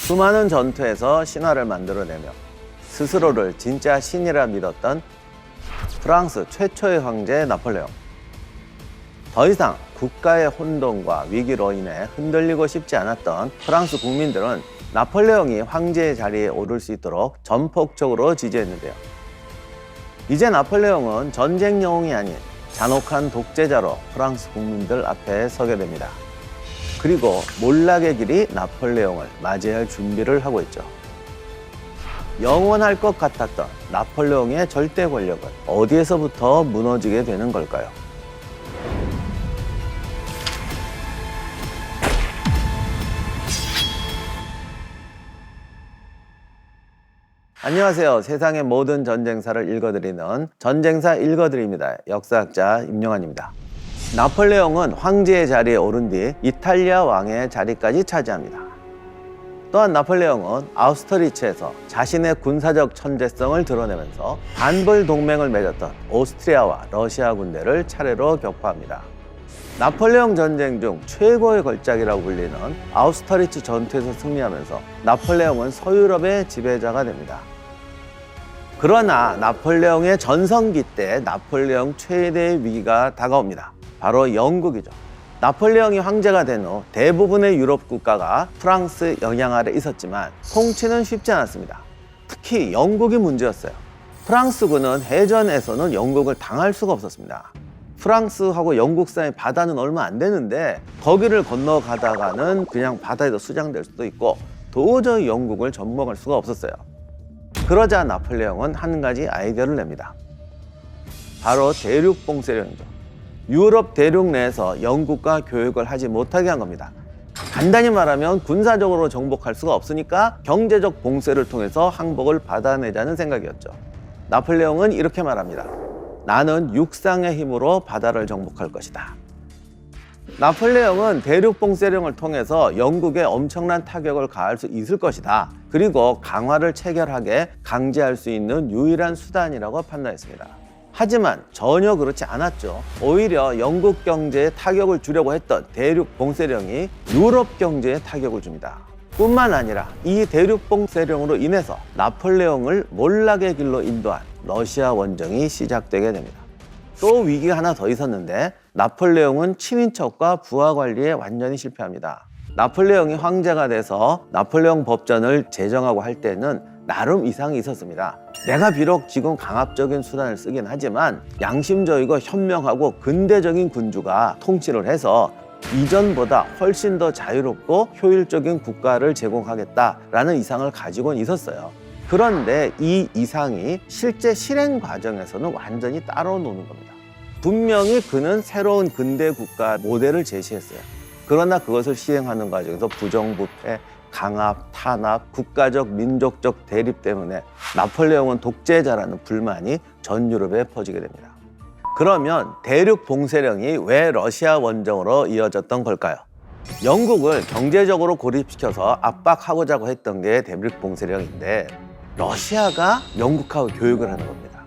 수많은 전투에서 신화를 만들어내며 스스로를 진짜 신이라 믿었던 프랑스 최초의 황제 나폴레옹. 더 이상 국가의 혼돈과 위기로 인해 흔들리고 싶지 않았던 프랑스 국민들은 나폴레옹이 황제의 자리에 오를 수 있도록 전폭적으로 지지했는데요. 이제 나폴레옹은 전쟁 영웅이 아닌 잔혹한 독재자로 프랑스 국민들 앞에 서게 됩니다. 그리고 몰락의 길이 나폴레옹을 맞이할 준비를 하고 있죠. 영원할 것 같았던 나폴레옹의 절대 권력은 어디에서부터 무너지게 되는 걸까요? 안녕하세요. 세상의 모든 전쟁사를 읽어드리는 전쟁사 읽어드립니다. 역사학자 임용환입니다. 나폴레옹은 황제의 자리에 오른 뒤 이탈리아 왕의 자리까지 차지합니다. 또한 나폴레옹은 아우스터리츠에서 자신의 군사적 천재성을 드러내면서 반벌 동맹을 맺었던 오스트리아와 러시아 군대를 차례로 격파합니다. 나폴레옹 전쟁 중 최고의 걸작이라고 불리는 아우스터리츠 전투에서 승리하면서 나폴레옹은 서유럽의 지배자가 됩니다. 그러나 나폴레옹의 전성기 때 나폴레옹 최대의 위기가 다가옵니다. 바로 영국이죠. 나폴레옹이 황제가 된 후 대부분의 유럽 국가가 프랑스 영향 아래 있었지만 통치는 쉽지 않았습니다. 특히 영국이 문제였어요. 프랑스군은 해전에서는 영국을 당할 수가 없었습니다. 프랑스하고 영국 사이 바다는 얼마 안 되는데 거기를 건너가다가는 그냥 바다에서 수장될 수도 있고 도저히 영국을 접목할 수가 없었어요. 그러자 나폴레옹은 한 가지 아이디어를 냅니다. 바로 대륙 봉쇄령이죠. 유럽 대륙 내에서 영국과 교역을 하지 못하게 한 겁니다. 간단히 말하면 군사적으로 정복할 수가 없으니까 경제적 봉쇄를 통해서 항복을 받아내자는 생각이었죠. 나폴레옹은 이렇게 말합니다. 나는 육상의 힘으로 바다를 정복할 것이다. 나폴레옹은 대륙 봉쇄령을 통해서 영국에 엄청난 타격을 가할 수 있을 것이다. 그리고 강화를 체결하게 강제할 수 있는 유일한 수단이라고 판단했습니다. 하지만 전혀 그렇지 않았죠. 오히려 영국 경제에 타격을 주려고 했던 대륙 봉쇄령이 유럽 경제에 타격을 줍니다. 뿐만 아니라 이 대륙 봉쇄령으로 인해서 나폴레옹을 몰락의 길로 인도한 러시아 원정이 시작되게 됩니다. 또 위기가 하나 더 있었는데 나폴레옹은 친인척과 부하 관리에 완전히 실패합니다. 나폴레옹이 황제가 돼서 나폴레옹 법전을 제정하고 할 때는 나름 이상이 있었습니다. 내가 비록 지금 강압적인 수단을 쓰긴 하지만 양심적이고 현명하고 근대적인 군주가 통치를 해서 이전보다 훨씬 더 자유롭고 효율적인 국가를 제공하겠다라는 이상을 가지고는 있었어요. 그런데 이 이상이 실제 실행 과정에서는 완전히 따로 노는 겁니다. 분명히 그는 새로운 근대 국가 모델을 제시했어요. 그러나 그것을 시행하는 과정에서 부정부패, 강압, 탄압, 국가적, 민족적 대립 때문에 나폴레옹은 독재자라는 불만이 전 유럽에 퍼지게 됩니다. 그러면 대륙 봉쇄령이 왜 러시아 원정으로 이어졌던 걸까요? 영국을 경제적으로 고립시켜서 압박하고자 했던 게 대륙 봉쇄령인데 러시아가 영국하고 교역을 하는 겁니다.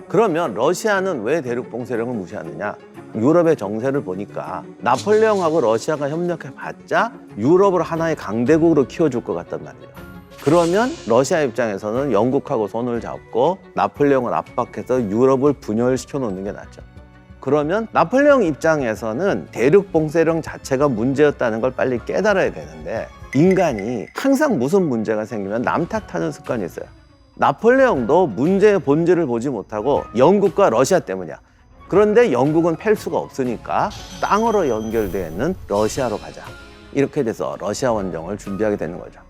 그러면 러시아는 왜 대륙 봉쇄령을 무시하느냐? 유럽의 정세를 보니까 나폴레옹하고 러시아가 협력해봤자 유럽을 하나의 강대국으로 키워줄 것 같단 말이에요. 그러면 러시아 입장에서는 영국하고 손을 잡고 나폴레옹을 압박해서 유럽을 분열시켜 놓는 게 낫죠. 그러면 나폴레옹 입장에서는 대륙 봉쇄령 자체가 문제였다는 걸 빨리 깨달아야 되는데 인간이 항상 무슨 문제가 생기면 남 탓하는 습관이 있어요. 나폴레옹도 문제의 본질을 보지 못하고 영국과 러시아 때문이야. 그런데 영국은 팰 수가 없으니까 땅으로 연결되어 있는 러시아로 가자. 이렇게 돼서 러시아 원정을 준비하게 되는 거죠.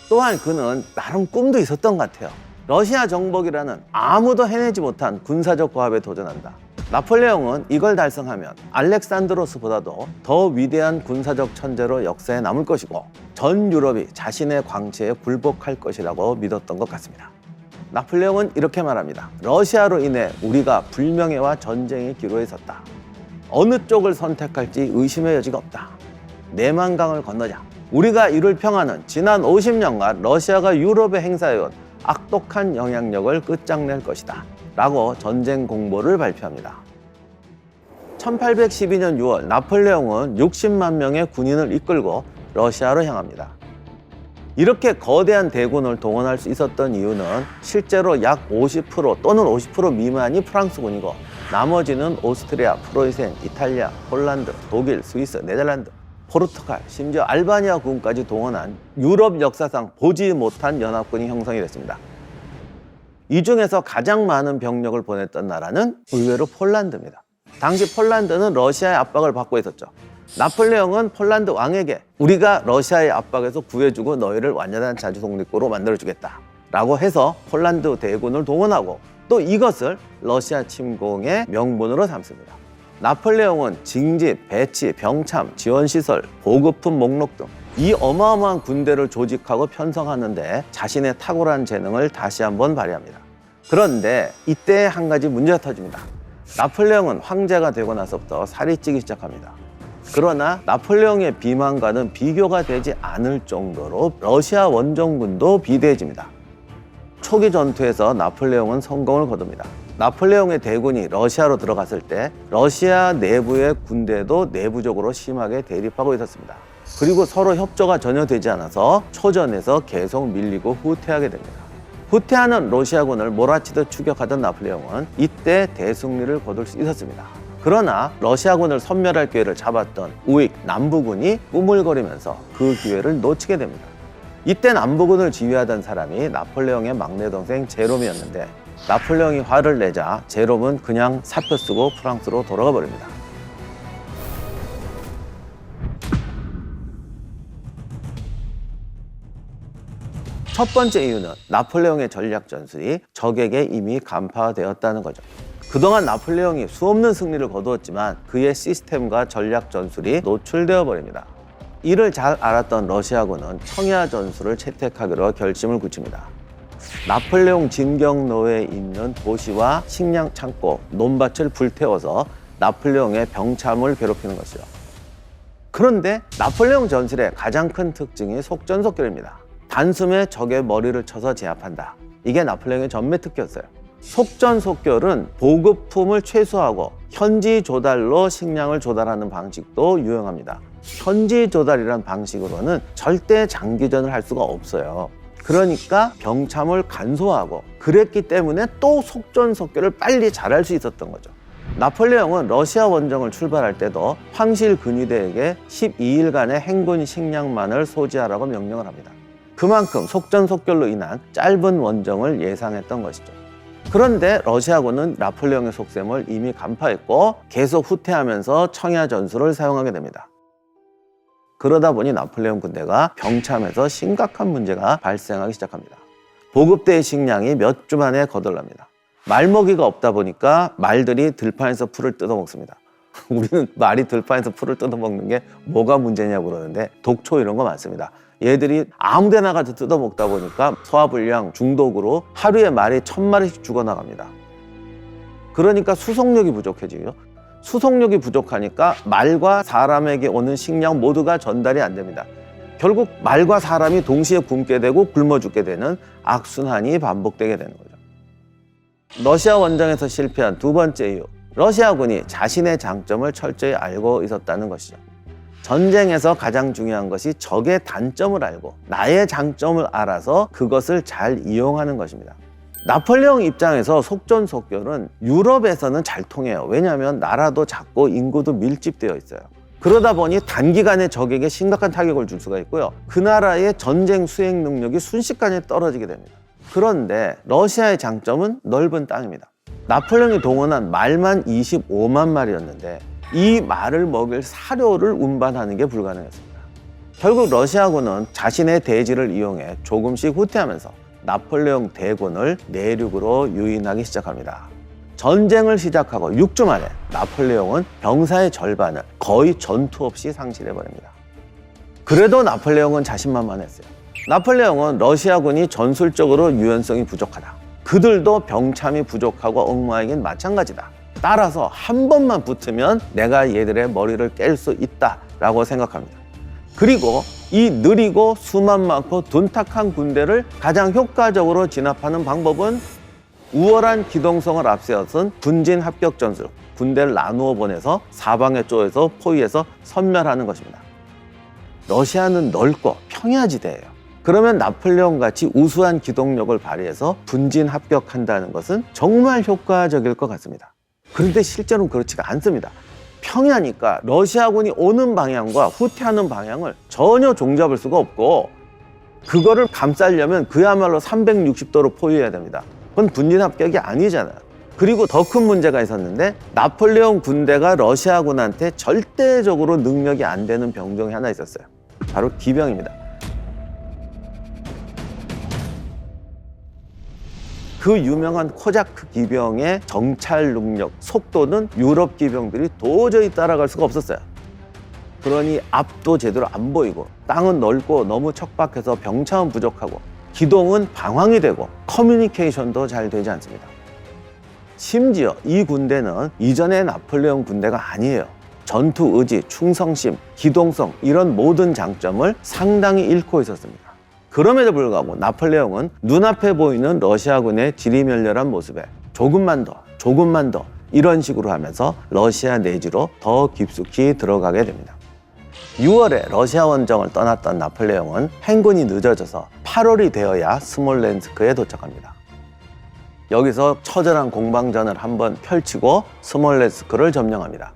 또한 그는 나름 꿈도 있었던 것 같아요. 러시아 정복이라는 아무도 해내지 못한 군사적 고압에 도전한다. 나폴레옹은 이걸 달성하면 알렉산드로스보다도 더 위대한 군사적 천재로 역사에 남을 것이고 전 유럽이 자신의 광채에 굴복할 것이라고 믿었던 것 같습니다. 나폴레옹은 이렇게 말합니다. 러시아로 인해 우리가 불명예와 전쟁의 기로에 섰다. 어느 쪽을 선택할지 의심의 여지가 없다. 내만강을 건너자. 우리가 이룰 평화는 지난 50년간 러시아가 유럽에 행사해온 악독한 영향력을 끝장낼 것이다. 라고 전쟁 공보를 발표합니다. 1812년 6월 나폴레옹은 60만 명의 군인을 이끌고 러시아로 향합니다. 이렇게 거대한 대군을 동원할 수 있었던 이유는 실제로 약 50% 또는 50% 미만이 프랑스군이고 나머지는 오스트리아, 프로이센, 이탈리아, 폴란드, 독일, 스위스, 네덜란드, 포르투갈, 심지어 알바니아군까지 동원한 유럽 역사상 보지 못한 연합군이 형성이 됐습니다. 이 중에서 가장 많은 병력을 보냈던 나라는 의외로 폴란드입니다. 당시 폴란드는 러시아의 압박을 받고 있었죠. 나폴레옹은 폴란드 왕에게 우리가 러시아의 압박에서 구해주고 너희를 완전한 자주독립국으로 만들어주겠다 라고 해서 폴란드 대군을 동원하고 또 이것을 러시아 침공의 명분으로 삼습니다. 나폴레옹은 징집, 배치, 병참, 지원시설, 보급품 목록 등 이 어마어마한 군대를 조직하고 편성하는데 자신의 탁월한 재능을 다시 한번 발휘합니다. 그런데 이때 한 가지 문제가 터집니다. 나폴레옹은 황제가 되고 나서부터 살이 찌기 시작합니다. 그러나 나폴레옹의 비만과는 비교가 되지 않을 정도로 러시아 원정군도 비대해집니다. 초기 전투에서 나폴레옹은 성공을 거둡니다. 나폴레옹의 대군이 러시아로 들어갔을 때 러시아 내부의 군대도 내부적으로 심하게 대립하고 있었습니다. 그리고 서로 협조가 전혀 되지 않아서 초전에서 계속 밀리고 후퇴하게 됩니다. 후퇴하는 러시아군을 몰아치듯 추격하던 나폴레옹은 이때 대승리를 거둘 수 있었습니다. 그러나 러시아군을 섬멸할 기회를 잡았던 우익 남부군이 꾸물거리면서 그 기회를 놓치게 됩니다. 이때 남부군을 지휘하던 사람이 나폴레옹의 막내 동생 제롬이었는데 나폴레옹이 화를 내자 제롬은 그냥 사표 쓰고 프랑스로 돌아가 버립니다. 첫 번째 이유는 나폴레옹의 전략 전술이 적에게 이미 간파되었다는 거죠. 그동안 나폴레옹이 수없는 승리를 거두었지만 그의 시스템과 전략 전술이 노출되어 버립니다. 이를 잘 알았던 러시아군은 청야 전술을 채택하기로 결심을 굳힙니다. 나폴레옹 진경로에 있는 도시와 식량 창고, 논밭을 불태워서 나폴레옹의 병참을 괴롭히는 것이죠. 그런데 나폴레옹 전술의 가장 큰 특징이 속전속결입니다. 단숨에 적의 머리를 쳐서 제압한다. 이게 나폴레옹의 전매 특기였어요. 속전속결은 보급품을 최소화하고 현지 조달로 식량을 조달하는 방식도 유용합니다. 현지 조달이란 방식으로는 절대 장기전을 할 수가 없어요. 그러니까 병참을 간소화하고 그랬기 때문에 또 속전속결을 빨리 잘할 수 있었던 거죠. 나폴레옹은 러시아 원정을 출발할 때도 황실 근위대에게 12일간의 행군 식량만을 소지하라고 명령을 합니다. 그만큼 속전속결로 인한 짧은 원정을 예상했던 것이죠. 그런데 러시아군은 나폴레옹의 속셈을 이미 간파했고 계속 후퇴하면서 청야 전술을 사용하게 됩니다. 그러다 보니 나폴레옹 군대가 병참에서 심각한 문제가 발생하기 시작합니다. 보급대의 식량이 몇 주 만에 거덜납니다. 말먹이가 없다 보니까 말들이 들판에서 풀을 뜯어먹습니다. 우리는 말이 들판에서 풀을 뜯어먹는 게 뭐가 문제냐고 그러는데 독초 이런 거 많습니다. 얘들이 아무 데나 가서 뜯어먹다 보니까 소화불량, 중독으로 하루에 말이 1000마리씩 죽어나갑니다. 그러니까 수송력이 부족해지죠. 수송력이 부족하니까 말과 사람에게 오는 식량 모두가 전달이 안 됩니다. 결국 말과 사람이 동시에 굶게 되고 굶어 죽게 되는 악순환이 반복되게 되는 거죠. 러시아 원정에서 실패한 두 번째 이유, 러시아군이 자신의 장점을 철저히 알고 있었다는 것이죠. 전쟁에서 가장 중요한 것이 적의 단점을 알고 나의 장점을 알아서 그것을 잘 이용하는 것입니다. 나폴레옹 입장에서 속전속결은 유럽에서는 잘 통해요. 왜냐하면 나라도 작고 인구도 밀집되어 있어요. 그러다 보니 단기간에 적에게 심각한 타격을 줄 수가 있고요. 그 나라의 전쟁 수행 능력이 순식간에 떨어지게 됩니다. 그런데 러시아의 장점은 넓은 땅입니다. 나폴레옹이 동원한 말만 25만 마리였는데 이 말을 먹일 사료를 운반하는 게 불가능했습니다. 결국 러시아군은 자신의 대지를 이용해 조금씩 후퇴하면서 나폴레옹 대군을 내륙으로 유인하기 시작합니다. 전쟁을 시작하고 6주 만에 나폴레옹은 병사의 절반을 거의 전투 없이 상실해버립니다. 그래도 나폴레옹은 자신만만했어요. 나폴레옹은 러시아군이 전술적으로 유연성이 부족하다. 그들도 병참이 부족하고 엉망이긴 마찬가지다. 따라서 한 번만 붙으면 내가 얘들의 머리를 깰 수 있다라고 생각합니다. 그리고 이 느리고 수만 많고 둔탁한 군대를 가장 효과적으로 진압하는 방법은 우월한 기동성을 앞세워선 군진 합격 전술, 군대를 나누어 보내서 사방에 쪼여서 포위해서 섬멸하는 것입니다. 러시아는 넓고 평야지대예요. 그러면 나폴레옹 같이 우수한 기동력을 발휘해서 분진 합격한다는 것은 정말 효과적일 것 같습니다. 그런데 실제로는 그렇지가 않습니다. 평야니까 러시아군이 오는 방향과 후퇴하는 방향을 전혀 종잡을 수가 없고, 그거를 감싸려면 그야말로 360도로 포위해야 됩니다. 그건 분진 합격이 아니잖아요. 그리고 더 큰 문제가 있었는데, 나폴레옹 군대가 러시아군한테 절대적으로 능력이 안 되는 병종이 하나 있었어요. 바로 기병입니다. 그 유명한 코자크 기병의 정찰 능력, 속도는 유럽 기병들이 도저히 따라갈 수가 없었어요. 그러니 앞도 제대로 안 보이고, 땅은 넓고 너무 척박해서 병차은 부족하고, 기동은 방황이 되고, 커뮤니케이션도 잘 되지 않습니다. 심지어 이 군대는 이전의 나폴레옹 군대가 아니에요. 전투 의지, 충성심, 기동성, 이런 모든 장점을 상당히 잃고 있었습니다. 그럼에도 불구하고 나폴레옹은 눈앞에 보이는 러시아군의 지리멸렬한 모습에 조금만 더 이런 식으로 하면서 러시아 내지로 더 깊숙이 들어가게 됩니다. 6월에 러시아 원정을 떠났던 나폴레옹은 행군이 늦어져서 8월이 되어야 스몰렌스크에 도착합니다. 여기서 처절한 공방전을 한번 펼치고 스몰렌스크를 점령합니다.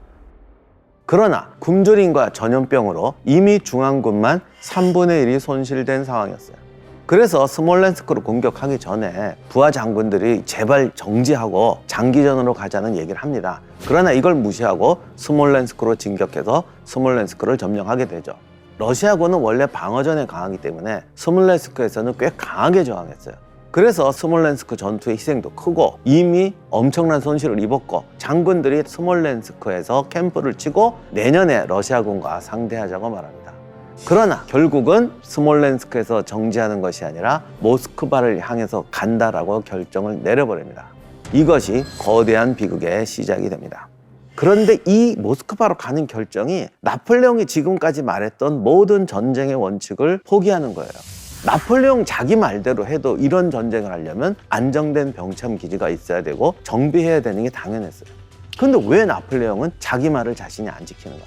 그러나 굶주림과 전염병으로 이미 중앙군만 3분의 1이 손실된 상황이었어요. 그래서 스몰렌스크를 공격하기 전에 부하 장군들이 제발 정지하고 장기전으로 가자는 얘기를 합니다. 그러나 이걸 무시하고 스몰렌스크로 진격해서 스몰렌스크를 점령하게 되죠. 러시아군은 원래 방어전에 강하기 때문에 스몰렌스크에서는 꽤 강하게 저항했어요. 그래서 스몰렌스크 전투의 희생도 크고 이미 엄청난 손실을 입었고, 장군들이 스몰렌스크에서 캠프를 치고 내년에 러시아군과 상대하자고 말합니다. 그러나 결국은 스몰렌스크에서 정지하는 것이 아니라 모스크바를 향해서 간다라고 결정을 내려버립니다. 이것이 거대한 비극의 시작이 됩니다. 그런데 이 모스크바로 가는 결정이 나폴레옹이 지금까지 말했던 모든 전쟁의 원칙을 포기하는 거예요. 나폴레옹 자기 말대로 해도 이런 전쟁을 하려면 안정된 병참 기지가 있어야 되고 정비해야 되는 게 당연했어요. 근데 왜 나폴레옹은 자기 말을 자신이 안 지키는가?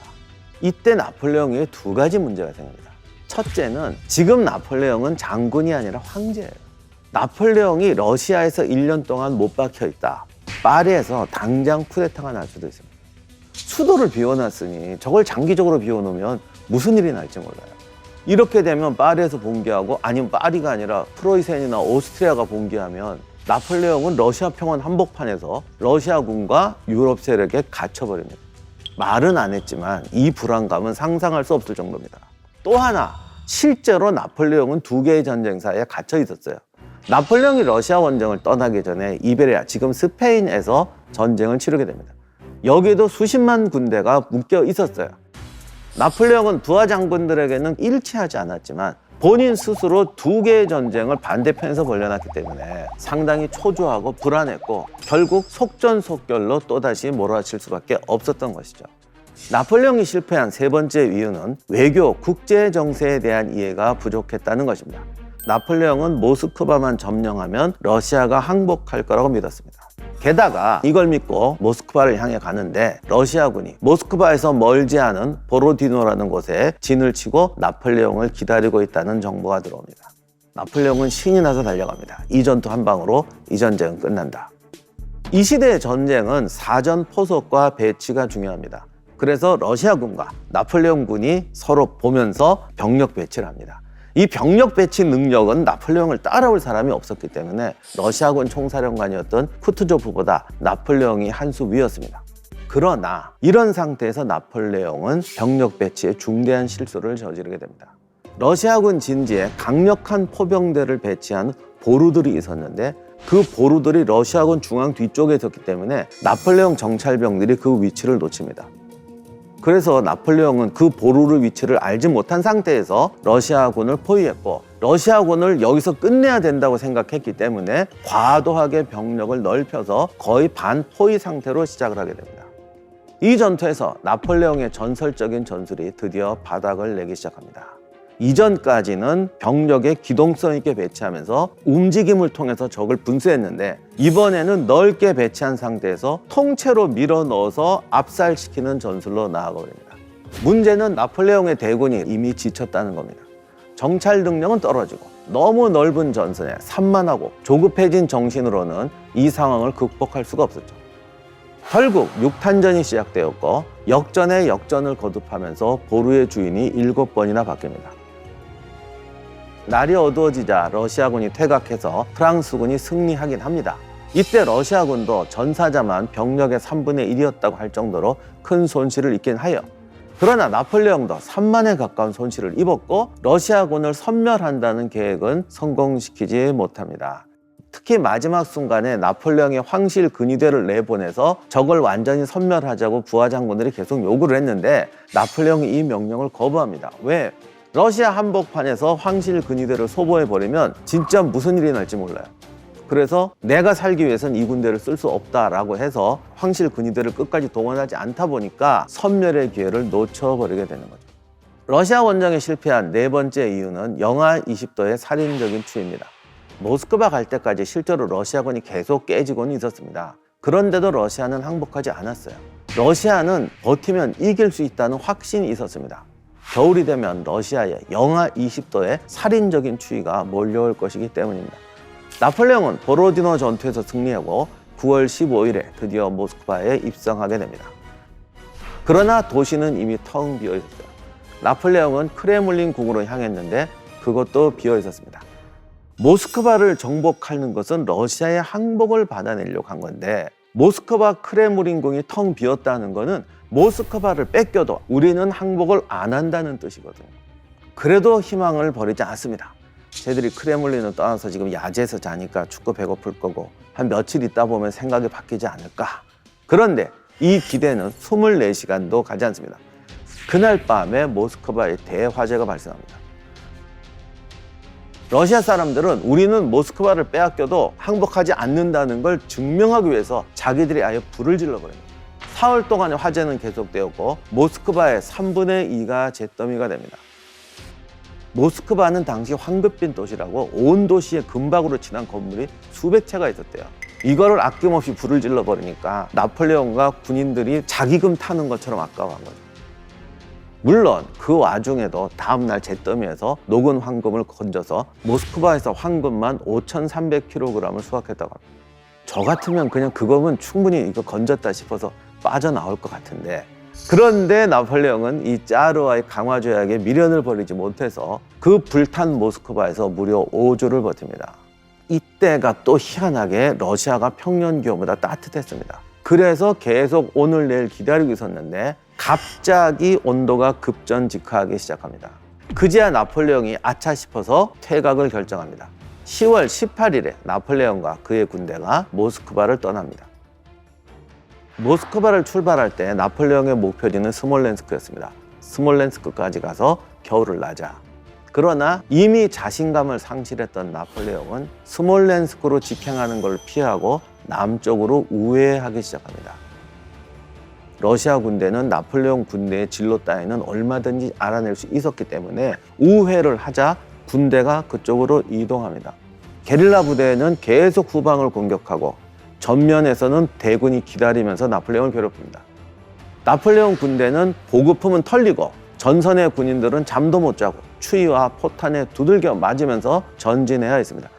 이때 나폴레옹에 두 가지 문제가 생깁니다. 첫째는 지금 나폴레옹은 장군이 아니라 황제예요. 나폴레옹이 러시아에서 1년 동안 못 박혀 있다. 파리에서 당장 쿠데타가 날 수도 있습니다. 수도를 비워놨으니 저걸 장기적으로 비워놓으면 무슨 일이 날지 몰라요. 이렇게 되면 파리에서 봉기하고, 아니면 파리가 아니라 프로이센이나 오스트리아가 봉기하면 나폴레옹은 러시아 평원 한복판에서 러시아군과 유럽 세력에 갇혀버립니다. 말은 안 했지만 이 불안감은 상상할 수 없을 정도입니다. 또 하나, 실제로 나폴레옹은 두 개의 전쟁사에 갇혀 있었어요. 나폴레옹이 러시아 원정을 떠나기 전에 이베리아, 지금 스페인에서 전쟁을 치르게 됩니다. 여기에도 수십만 군대가 묶여 있었어요. 나폴레옹은 부하 장군들에게는 일치하지 않았지만 본인 스스로 두 개의 전쟁을 반대편에서 벌려놨기 때문에 상당히 초조하고 불안했고, 결국 속전속결로 또다시 몰아칠 수밖에 없었던 것이죠. 나폴레옹이 실패한 세 번째 이유는 외교, 국제 정세에 대한 이해가 부족했다는 것입니다. 나폴레옹은 모스크바만 점령하면 러시아가 항복할 거라고 믿었습니다. 게다가 이걸 믿고 모스크바를 향해 가는데 러시아군이 모스크바에서 멀지 않은 보로디노라는 곳에 진을 치고 나폴레옹을 기다리고 있다는 정보가 들어옵니다. 나폴레옹은 신이 나서 달려갑니다. 이 전투 한 방으로 이 전쟁은 끝난다. 이 시대의 전쟁은 사전 포석과 배치가 중요합니다. 그래서 러시아군과 나폴레옹 군이 서로 보면서 병력 배치를 합니다. 이 병력 배치 능력은 나폴레옹을 따라올 사람이 없었기 때문에 러시아군 총사령관이었던 쿠투조프보다 나폴레옹이 한 수 위였습니다. 그러나 이런 상태에서 나폴레옹은 병력 배치에 중대한 실수를 저지르게 됩니다. 러시아군 진지에 강력한 포병대를 배치한 보루들이 있었는데, 그 보루들이 러시아군 중앙 뒤쪽에 있었기 때문에 나폴레옹 정찰병들이 그 위치를 놓칩니다. 그래서 나폴레옹은 그 보루르 위치를 알지 못한 상태에서 러시아군을 포위했고, 러시아군을 여기서 끝내야 된다고 생각했기 때문에 과도하게 병력을 넓혀서 거의 반포위 상태로 시작을 하게 됩니다. 이 전투에서 나폴레옹의 전설적인 전술이 드디어 바닥을 내기 시작합니다. 이전까지는 병력의 기동성 있게 배치하면서 움직임을 통해서 적을 분수했는데, 이번에는 넓게 배치한 상태에서 통째로 밀어 넣어서 압살시키는 전술로 나아가 버립니다. 문제는 나폴레옹의 대군이 이미 지쳤다는 겁니다. 정찰 능력은 떨어지고 너무 넓은 전선에 산만하고 조급해진 정신으로는 이 상황을 극복할 수가 없었죠. 결국 6탄전이 시작되었고 역전에 역전을 거듭하면서 보루의 주인이 7번이나 바뀝니다. 날이 어두워지자 러시아군이 퇴각해서 프랑스군이 승리하긴 합니다. 이때 러시아군도 전사자만 병력의 3분의 1이었다고 할 정도로 큰 손실을 입긴 하여 그러나 나폴레옹도 3만에 가까운 손실을 입었고 러시아군을 섬멸한다는 계획은 성공시키지 못합니다. 특히 마지막 순간에 나폴레옹의 황실 근위대를 내보내서 적을 완전히 섬멸하자고 부하 장군들이 계속 요구를 했는데 나폴레옹이 이 명령을 거부합니다. 왜? 러시아 한복판에서 황실 근위대를 소모해버리면 진짜 무슨 일이 날지 몰라요. 그래서 내가 살기 위해서는 이 군대를 쓸 수 없다라고 해서 황실 근위대를 끝까지 동원하지 않다 보니까 섬멸의 기회를 놓쳐버리게 되는 거죠. 러시아 원정에 실패한 네 번째 이유는 영하 20도의 살인적인 추위입니다. 모스크바 갈 때까지 실제로 러시아군이 계속 깨지고는 있었습니다. 그런데도 러시아는 항복하지 않았어요. 러시아는 버티면 이길 수 있다는 확신이 있었습니다. 겨울이 되면 러시아에 영하 20도의 살인적인 추위가 몰려올 것이기 때문입니다. 나폴레옹은 보로디노 전투에서 승리하고 9월 15일에 드디어 모스크바에 입성하게 됩니다. 그러나 도시는 이미 텅 비어 있었어요. 나폴레옹은 크레물린 궁으로 향했는데 그것도 비어 있었습니다. 모스크바를 정복하는 것은 러시아의 항복을 받아내려고 한 건데 모스크바 크레물린 궁이 텅 비었다는 것은 모스크바를 뺏겨도 우리는 항복을 안 한다는 뜻이거든요. 그래도 희망을 버리지 않습니다. 쟤들이 크레물린을 떠나서 지금 야제에서 자니까 춥고 배고플 거고 한 며칠 있다 보면 생각이 바뀌지 않을까. 그런데 이 기대는 24시간도 가지 않습니다. 그날 밤에 모스크바에 대화재가 발생합니다. 러시아 사람들은 우리는 모스크바를 빼앗겨도 항복하지 않는다는 걸 증명하기 위해서 자기들이 아예 불을 질러버립니다. 사흘 동안의 화재는 계속되었고 모스크바의 3분의 2가 잿더미가 됩니다. 모스크바는 당시 황급빈 도시라고 온 도시에 금박으로 칠한 건물이 수백 채가 있었대요. 이거를 아낌없이 불을 질러버리니까 나폴레옹과 군인들이 자기금 타는 것처럼 아까워한 거죠. 물론 그 와중에도 다음날 잿더미에서 녹은 황금을 건져서 모스크바에서 황금만 5,300kg을 수확했다고 합니다. 저 같으면 그냥 그거면 충분히 이거 건졌다 싶어서 빠져나올 것 같은데 그런데 나폴레옹은 이 짜르와의 강화 조약에 미련을 버리지 못해서 그 불탄 모스크바에서 무려 5주를 버팁니다. 이때가 또 희한하게 러시아가 평년 기온보다 따뜻했습니다. 그래서 계속 오늘 내일 기다리고 있었는데 갑자기 온도가 급전직하하기 시작합니다. 그제야 나폴레옹이 아차 싶어서 퇴각을 결정합니다. 10월 18일에 나폴레옹과 그의 군대가 모스크바를 떠납니다. 모스크바를 출발할 때 나폴레옹의 목표지는 스몰렌스크였습니다. 스몰렌스크까지 가서 겨울을 나자. 그러나 이미 자신감을 상실했던 나폴레옹은 스몰렌스크로 직행하는 걸 피하고 남쪽으로 우회하기 시작합니다. 러시아 군대는 나폴레옹 군대의 진로 따위는 얼마든지 알아낼 수 있었기 때문에 우회를 하자 군대가 그쪽으로 이동합니다. 게릴라 부대는 계속 후방을 공격하고 전면에서는 대군이 기다리면서 나폴레옹을 괴롭힙니다. 나폴레옹 군대는 보급품은 털리고 전선의 군인들은 잠도 못 자고 추위와 포탄에 두들겨 맞으면서 전진해야 했습니다.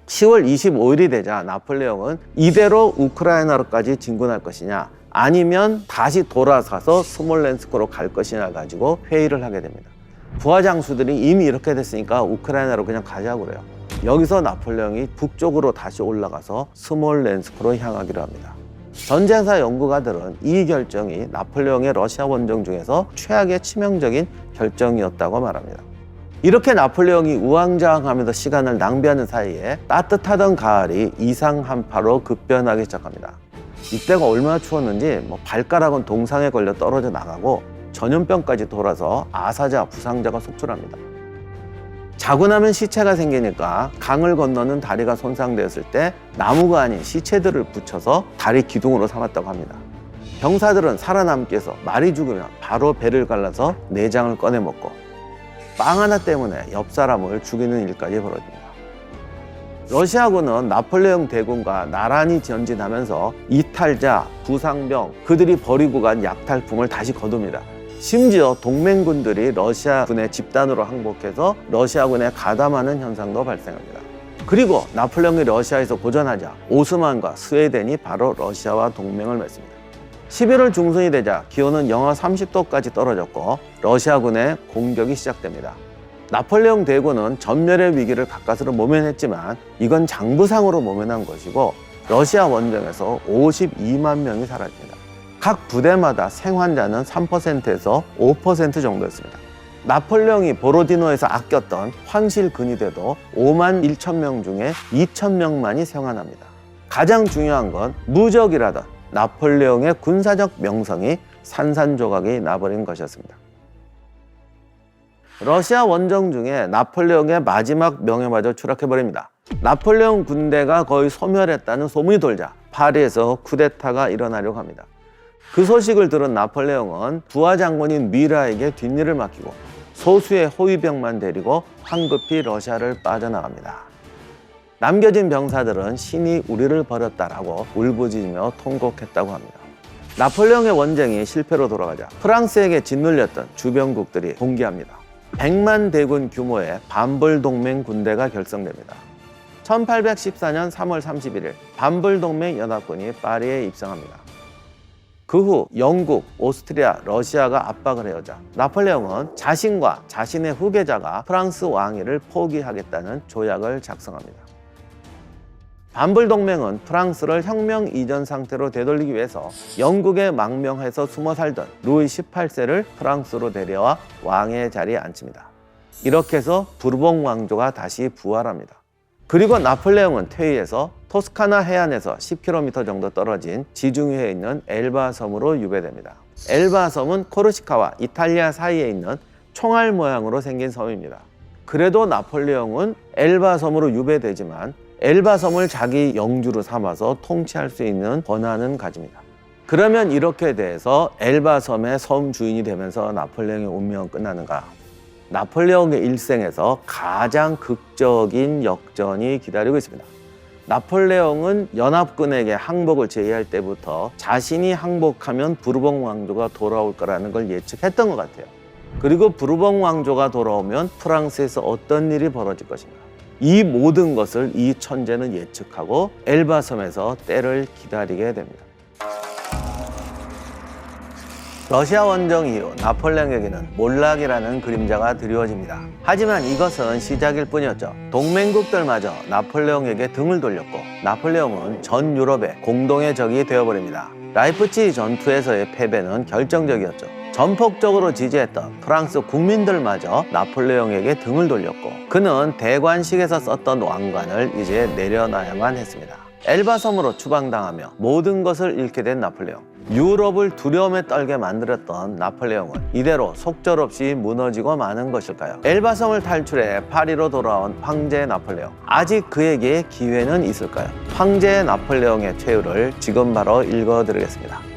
10월 25일이 되자 나폴레옹은 이대로 우크라이나로까지 진군할 것이냐 아니면 다시 돌아서서 스몰렌스크로 갈 것이냐 가지고 회의를 하게 됩니다. 부하 장수들이 이미 이렇게 됐으니까 우크라이나로 그냥 가자고 그래요. 여기서 나폴레옹이 북쪽으로 다시 올라가서 스몰렌스크로 향하기로 합니다. 전쟁사 연구가들은 이 결정이 나폴레옹의 러시아 원정 중에서 최악의 치명적인 결정이었다고 말합니다. 이렇게 나폴레옹이 우왕좌왕하면서 시간을 낭비하는 사이에 따뜻하던 가을이 이상한파로 급변하기 시작합니다. 이때가 얼마나 추웠는지 발가락은 동상에 걸려 떨어져 나가고 전염병까지 돌아서 아사자, 부상자가 속출합니다. 자고 나면 시체가 생기니까 강을 건너는 다리가 손상되었을 때 나무가 아닌 시체들을 붙여서 다리 기둥으로 삼았다고 합니다. 병사들은 살아남기 위해서 말이 죽으면 바로 배를 갈라서 내장을 꺼내 먹고 빵 하나 때문에 옆 사람을 죽이는 일까지 벌어집니다. 러시아군은 나폴레옹 대군과 나란히 전진하면서 이탈자, 부상병, 그들이 버리고 간 약탈품을 다시 거둡니다. 심지어 동맹군들이 러시아군의 집단으로 항복해서 러시아군에 가담하는 현상도 발생합니다. 그리고 나폴레옹이 러시아에서 고전하자 오스만과 스웨덴이 바로 러시아와 동맹을 맺습니다. 11월 중순이 되자 기온은 영하 30도까지 떨어졌고 러시아군의 공격이 시작됩니다. 나폴레옹 대군은 전멸의 위기를 가까스로 모면했지만 이건 장부상으로 모면한 것이고 러시아 원정에서 52만 명이 사라집니다. 각 부대마다 생환자는 3%에서 5% 정도였습니다. 나폴레옹이 보로디노에서 아꼈던 황실 근위대도 5만 1천 명 중에 2천 명만이 생환합니다. 가장 중요한 건 무적이라던 나폴레옹의 군사적 명성이 산산조각이 나버린 것이었습니다. 러시아 원정 중에 나폴레옹의 마지막 명예마저 추락해버립니다. 나폴레옹 군대가 거의 소멸했다는 소문이 돌자 파리에서 쿠데타가 일어나려고 합니다. 그 소식을 들은 나폴레옹은 부하 장군인 미라에게 뒷일을 맡기고 소수의 호위병만 데리고 황급히 러시아를 빠져나갑니다. 남겨진 병사들은 신이 우리를 버렸다라고 울부짖으며 통곡했다고 합니다. 나폴레옹의 원정이 실패로 돌아가자 프랑스에게 짓눌렸던 주변국들이 동기합니다. 100만 대군 규모의 반불동맹 군대가 결성됩니다. 1814년 3월 31일 반불동맹 연합군이 파리에 입성합니다. 그 후 영국, 오스트리아, 러시아가 압박을 해오자 나폴레옹은 자신과 자신의 후계자가 프랑스 왕위를 포기하겠다는 조약을 작성합니다. 반불동맹은 프랑스를 혁명 이전 상태로 되돌리기 위해서 영국에 망명해서 숨어 살던 루이 18세를 프랑스로 데려와 왕의 자리에 앉힙니다. 이렇게 해서 부르봉 왕조가 다시 부활합니다. 그리고 나폴레옹은 퇴위해서 토스카나 해안에서 10km 정도 떨어진 지중해에 있는 엘바 섬으로 유배됩니다. 엘바 섬은 코르시카와 이탈리아 사이에 있는 총알 모양으로 생긴 섬입니다. 그래도 나폴레옹은 엘바 섬으로 유배되지만 엘바 섬을 자기 영주로 삼아서 통치할 수 있는 권한은 가집니다. 그러면 이렇게 돼서 엘바 섬의 섬 주인이 되면서 나폴레옹의 운명은 끝나는가? 나폴레옹의 일생에서 가장 극적인 역전이 기다리고 있습니다. 나폴레옹은 연합군에게 항복을 제의할 때부터 자신이 항복하면 부르봉 왕조가 돌아올 거라는 걸 예측했던 것 같아요. 그리고 부르봉 왕조가 돌아오면 프랑스에서 어떤 일이 벌어질 것인가? 이 모든 것을 이 천재는 예측하고 엘바 섬에서 때를 기다리게 됩니다. 러시아 원정 이후 나폴레옹에게는 몰락이라는 그림자가 드리워집니다. 하지만 이것은 시작일 뿐이었죠. 동맹국들마저 나폴레옹에게 등을 돌렸고 나폴레옹은 전 유럽의 공동의 적이 되어버립니다. 라이프치히 전투에서의 패배는 결정적이었죠. 전폭적으로 지지했던 프랑스 국민들마저 나폴레옹에게 등을 돌렸고 그는 대관식에서 썼던 왕관을 이제 내려놔야만 했습니다. 엘바 섬으로 추방당하며 모든 것을 잃게 된 나폴레옹. 유럽을 두려움에 떨게 만들었던 나폴레옹은 이대로 속절없이 무너지고 마는 것일까요? 엘바 섬을 탈출해 파리로 돌아온 황제 나폴레옹. 아직 그에게 기회는 있을까요? 황제 나폴레옹의 최후를 지금 바로 읽어드리겠습니다.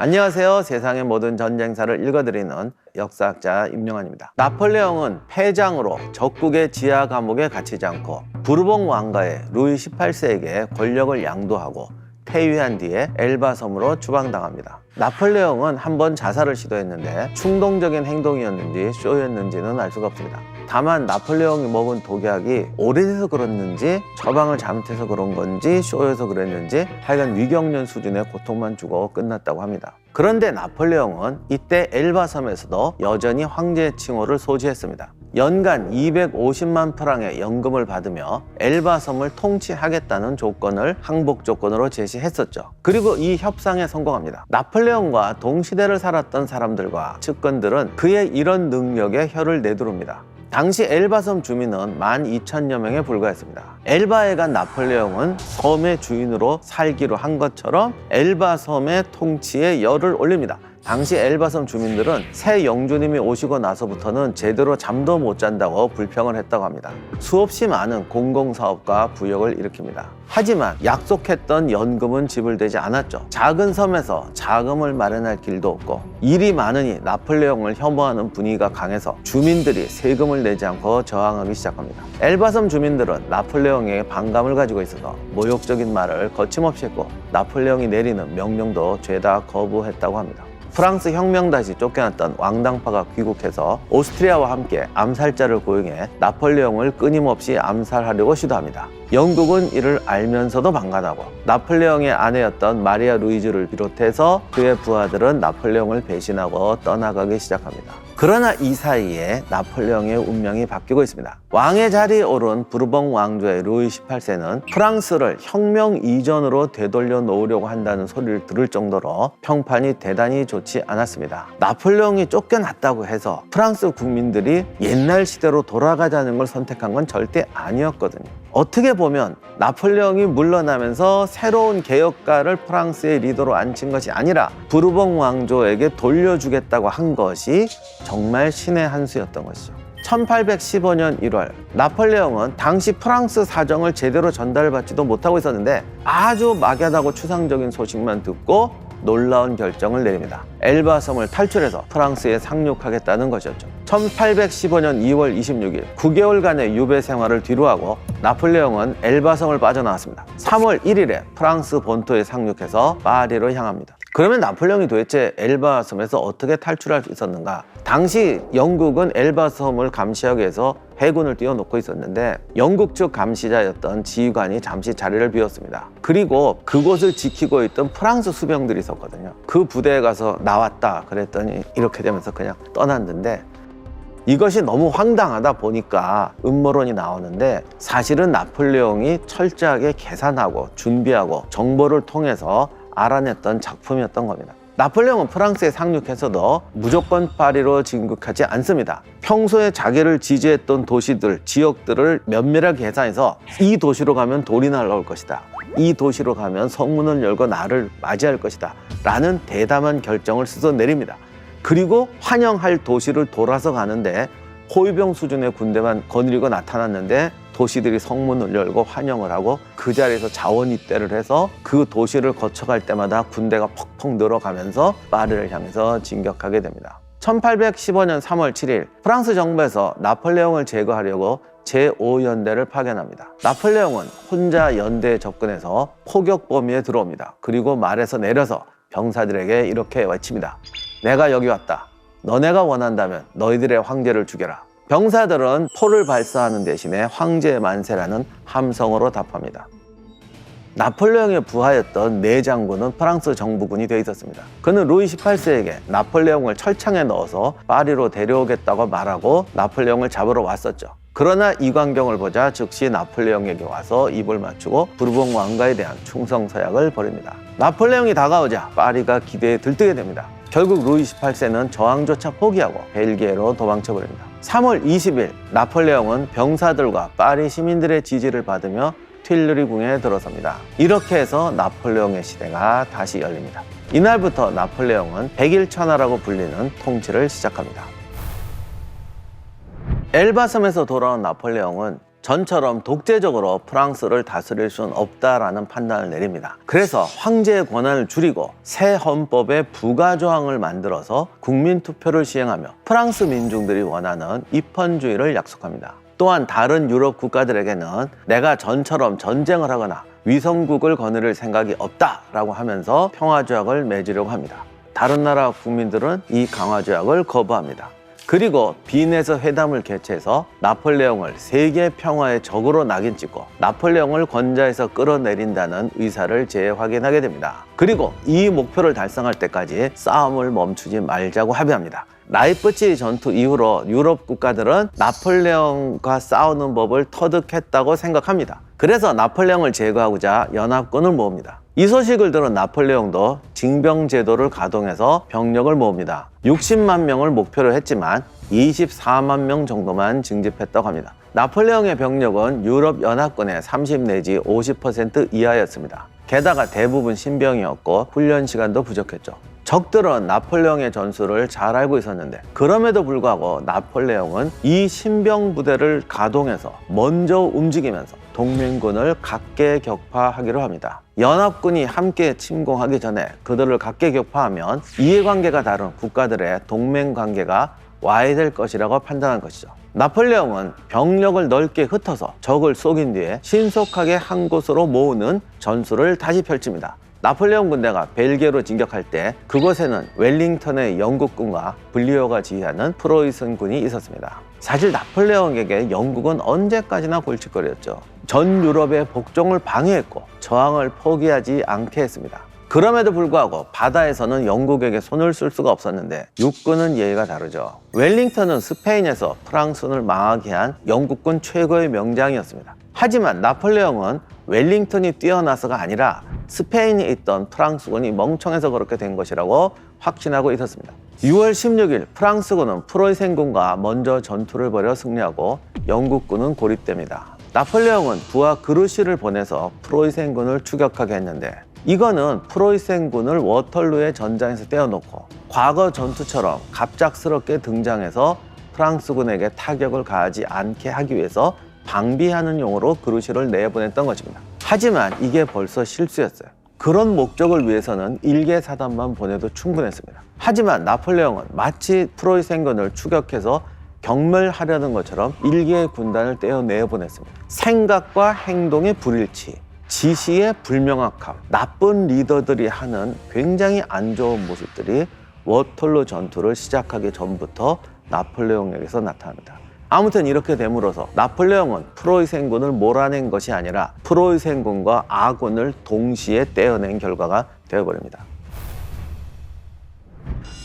안녕하세요. 세상의 모든 전쟁사를 읽어드리는 역사학자 임용환입니다. 나폴레옹은 패장으로 적국의 지하 감옥에 갇히지 않고 부르봉 왕가의 루이 18세에게 권력을 양도하고 퇴위한 뒤에 엘바 섬으로 추방당합니다. 나폴레옹은 한번 자살을 시도했는데 충동적인 행동이었는지 쇼였는지는 알 수가 없습니다. 다만 나폴레옹이 먹은 독약이 오래돼서 그렇는지 처방을 잘못해서 그런 건지 쇼여서 그랬는지 하여간 위경련 수준의 고통만 주고 끝났다고 합니다. 그런데 나폴레옹은 이때 엘바 섬에서도 여전히 황제의 칭호를 소지했습니다. 연간 250만 프랑의 연금을 받으며 엘바 섬을 통치하겠다는 조건을 항복 조건으로 제시했었죠. 그리고 이 협상에 성공합니다. 나폴레옹과 동시대를 살았던 사람들과 측근들은 그의 이런 능력에 혀를 내두릅니다. 당시 엘바섬 주민은 12,000여 명에 불과했습니다. 엘바에 간 나폴레옹은 섬의 주인으로 살기로 한 것처럼 엘바섬의 통치에 열을 올립니다. 당시 엘바섬 주민들은 새 영주님이 오시고 나서부터는 제대로 잠도 못 잔다고 불평을 했다고 합니다. 수없이 많은 공공사업과 부역을 일으킵니다. 하지만 약속했던 연금은 지불되지 않았죠. 작은 섬에서 자금을 마련할 길도 없고 일이 많으니 나폴레옹을 혐오하는 분위기가 강해서 주민들이 세금을 내지 않고 저항하기 시작합니다. 엘바섬 주민들은 나폴레옹에게 반감을 가지고 있어서 모욕적인 말을 거침없이 했고 나폴레옹이 내리는 명령도 죄다 거부했다고 합니다. 프랑스 혁명다시 쫓겨났던 왕당파가 귀국해서 오스트리아와 함께 암살자를 고용해 나폴레옹을 끊임없이 암살하려고 시도합니다. 영국은 이를 알면서도 방관하고 나폴레옹의 아내였던 마리아 루이즈를 비롯해서 그의 부하들은 나폴레옹을 배신하고 떠나가기 시작합니다. 그러나 이 사이에 나폴레옹의 운명이 바뀌고 있습니다. 왕의 자리에 오른 부르봉 왕조의 루이 18세는 프랑스를 혁명 이전으로 되돌려 놓으려고 한다는 소리를 들을 정도로 평판이 대단히 좋지 않았습니다. 나폴레옹이 쫓겨났다고 해서 프랑스 국민들이 옛날 시대로 돌아가자는 걸 선택한 건 절대 아니었거든요. 어떻게 보면 나폴레옹이 물러나면서 새로운 개혁가를 프랑스의 리더로 앉힌 것이 아니라 부르봉 왕조에게 돌려주겠다고 한 것이 정말 신의 한 수였던 것이죠. 1815년 1월 나폴레옹은 당시 프랑스 사정을 제대로 전달받지도 못하고 있었는데 아주 막연하고 추상적인 소식만 듣고 놀라운 결정을 내립니다. 엘바섬을 탈출해서 프랑스에 상륙하겠다는 것이었죠. 1815년 2월 26일 9개월간의 유배 생활을 뒤로하고 나폴레옹은 엘바섬을 빠져나왔습니다. 3월 1일에 프랑스 본토에 상륙해서 파리로 향합니다. 그러면 나폴레옹이 도대체 엘바섬에서 어떻게 탈출할 수 있었는가? 당시 영국은 엘바섬을 감시하기 위해서 해군을 띄워놓고 있었는데 영국 측 감시자였던 지휘관이 잠시 자리를 비웠습니다. 그리고 그곳을 지키고 있던 프랑스 수병들이 있었거든요. 그 부대에 가서 나왔다 그랬더니 이렇게 되면서 그냥 떠났는데 이것이 너무 황당하다 보니까 음모론이 나오는데 사실은 나폴레옹이 철저하게 계산하고 준비하고 정보를 통해서 알아냈던 작품이었던 겁니다. 나폴레옹은 프랑스에 상륙해서도 무조건 파리로 진격하지 않습니다. 평소에 자기를 지지했던 도시들, 지역들을 면밀하게 계산해서 이 도시로 가면 돌이 날아올 것이다. 이 도시로 가면 성문을 열고 나를 맞이할 것이다. 라는 대담한 결정을 스스로 내립니다. 그리고 환영할 도시를 돌아서 가는데 호위병 수준의 군대만 거느리고 나타났는데 도시들이 성문을 열고 환영을 하고 그 자리에서 자원 입대를 해서 그 도시를 거쳐갈 때마다 군대가 퍽퍽 늘어가면서 파리를 향해서 진격하게 됩니다. 1815년 3월 7일 프랑스 정부에서 나폴레옹을 제거하려고 제5연대를 파견합니다. 나폴레옹은 혼자 연대에 접근해서 포격 범위에 들어옵니다. 그리고 말에서 내려서 병사들에게 이렇게 외칩니다. 내가 여기 왔다. 너네가 원한다면 너희들의 황제를 죽여라. 병사들은 포를 발사하는 대신에 황제의 만세라는 함성으로 답합니다. 나폴레옹의 부하였던 내장군은 프랑스 정부군이 되어 있었습니다. 그는 루이 18세에게 나폴레옹을 철창에 넣어서 파리로 데려오겠다고 말하고 나폴레옹을 잡으러 왔었죠. 그러나 이 광경을 보자 즉시 나폴레옹에게 와서 입을 맞추고 부르봉 왕가에 대한 충성서약을 벌입니다. 나폴레옹이 다가오자 파리가 기대에 들뜨게 됩니다. 결국 루이 18세는 저항조차 포기하고 벨기에로 도망쳐버립니다. 3월 20일 나폴레옹은 병사들과 파리 시민들의 지지를 받으며 튠르리궁에 들어섭니다. 이렇게 해서 나폴레옹의 시대가 다시 열립니다. 이날부터 나폴레옹은 백일천하라고 불리는 통치를 시작합니다. 엘바섬에서 돌아온 나폴레옹은 전처럼 독재적으로 프랑스를 다스릴 수는 없다라는 판단을 내립니다. 그래서 황제의 권한을 줄이고 새 헌법에 부가조항을 만들어서 국민투표를 시행하며 프랑스 민중들이 원하는 입헌주의를 약속합니다. 또한 다른 유럽 국가들에게는 내가 전처럼 전쟁을 하거나 위성국을 거느릴 생각이 없다라고 하면서 평화조약을 맺으려고 합니다. 다른 나라 국민들은 이 강화조약을 거부합니다. 그리고 빈에서 회담을 개최해서 나폴레옹을 세계 평화의 적으로 낙인 찍고 나폴레옹을 권좌에서 끌어내린다는 의사를 재확인하게 됩니다. 그리고 이 목표를 달성할 때까지 싸움을 멈추지 말자고 합의합니다. 라이프치히 전투 이후로 유럽 국가들은 나폴레옹과 싸우는 법을 터득했다고 생각합니다. 그래서 나폴레옹을 제거하고자 연합군을 모읍니다. 이 소식을 들은 나폴레옹도 징병제도를 가동해서 병력을 모읍니다. 60만 명을 목표로 했지만 24만 명 정도만 징집했다고 합니다. 나폴레옹의 병력은 유럽 연합군의 30 내지 50% 이하였습니다. 게다가 대부분 신병이었고 훈련 시간도 부족했죠. 적들은 나폴레옹의 전술을 잘 알고 있었는데 그럼에도 불구하고 나폴레옹은 이 신병 부대를 가동해서 먼저 움직이면서 동맹군을 각계격파하기로 합니다. 연합군이 함께 침공하기 전에 그들을 각계격파하면 이해관계가 다른 국가들의 동맹관계가 와야 될 것이라고 판단한 것이죠. 나폴레옹은 병력을 넓게 흩어서 적을 속인 뒤에 신속하게 한 곳으로 모으는 전술을 다시 펼칩니다. 나폴레옹 군대가 벨기에로 진격할 때 그곳에는 웰링턴의 영국군과 블리어가 지휘하는 프로이센군이 있었습니다. 사실 나폴레옹에게 영국은 언제까지나 골칫거리였죠. 전 유럽의 복종을 방해했고 저항을 포기하지 않게 했습니다. 그럼에도 불구하고 바다에서는 영국에게 손을 쓸 수가 없었는데 육군은 예의가 다르죠. 웰링턴은 스페인에서 프랑스군을 망하게 한 영국군 최고의 명장이었습니다. 하지만 나폴레옹은 웰링턴이 뛰어나서가 아니라 스페인에 있던 프랑스군이 멍청해서 그렇게 된 것이라고 확신하고 있었습니다. 6월 16일 프랑스군은 프로이센군과 먼저 전투를 벌여 승리하고 영국군은 고립됩니다. 나폴레옹은 부하 그루시를 보내서 프로이센군을 추격하게 했는데 이거는 프로이센군을 워털루의 전장에서 떼어놓고 과거 전투처럼 갑작스럽게 등장해서 프랑스군에게 타격을 가하지 않게 하기 위해서 방비하는 용으로 그루시를 내보냈던 것입니다. 하지만 이게 벌써 실수였어요. 그런 목적을 위해서는 1개 사단만 보내도 충분했습니다. 하지만 나폴레옹은 마치 프로이센군을 추격해서 경멸하려는 것처럼 1개의 군단을 떼어내보냈습니다. 생각과 행동의 불일치, 지시의 불명확함, 나쁜 리더들이 하는 굉장히 안 좋은 모습들이 워털루 전투를 시작하기 전부터 나폴레옹에게서 나타납니다. 아무튼 이렇게 됨으로써 나폴레옹은 프로이센군을 몰아낸 것이 아니라 프로이센군과 아군을 동시에 떼어낸 결과가 되어버립니다.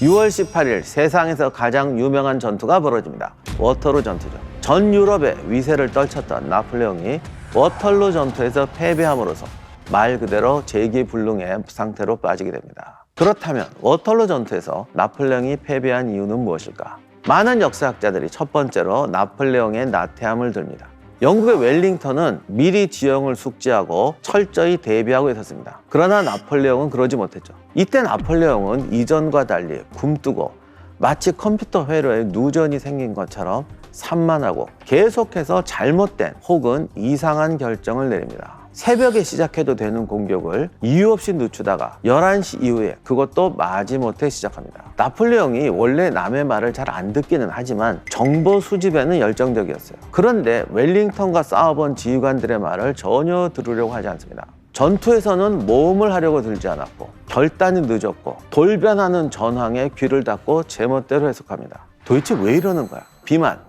6월 18일 세상에서 가장 유명한 전투가 벌어집니다. 워털루 전투죠. 전 유럽의 위세를 떨쳤던 나폴레옹이 워털루 전투에서 패배함으로써 말 그대로 재기불능의 상태로 빠지게 됩니다. 그렇다면 워털루 전투에서 나폴레옹이 패배한 이유는 무엇일까? 많은 역사학자들이 첫 번째로 나폴레옹의 나태함을 듭니다. 영국의 웰링턴은 미리 지형을 숙지하고 철저히 대비하고 있었습니다. 그러나 나폴레옹은 그러지 못했죠. 이때 나폴레옹은 이전과 달리 굼뜨고 마치 컴퓨터 회로에 누전이 생긴 것처럼 산만하고 계속해서 잘못된 혹은 이상한 결정을 내립니다. 새벽에 시작해도 되는 공격을 이유 없이 늦추다가 11시 이후에 그것도 마지못해 시작합니다. 나폴레옹이 원래 남의 말을 잘 안 듣기는 하지만 정보 수집에는 열정적이었어요. 그런데 웰링턴과 싸워본 지휘관들의 말을 전혀 들으려고 하지 않습니다. 전투에서는 모험을 하려고 들지 않았고 결단이 늦었고 돌변하는 전황에 귀를 닫고 제멋대로 해석합니다. 도대체 왜 이러는 거야? 비만.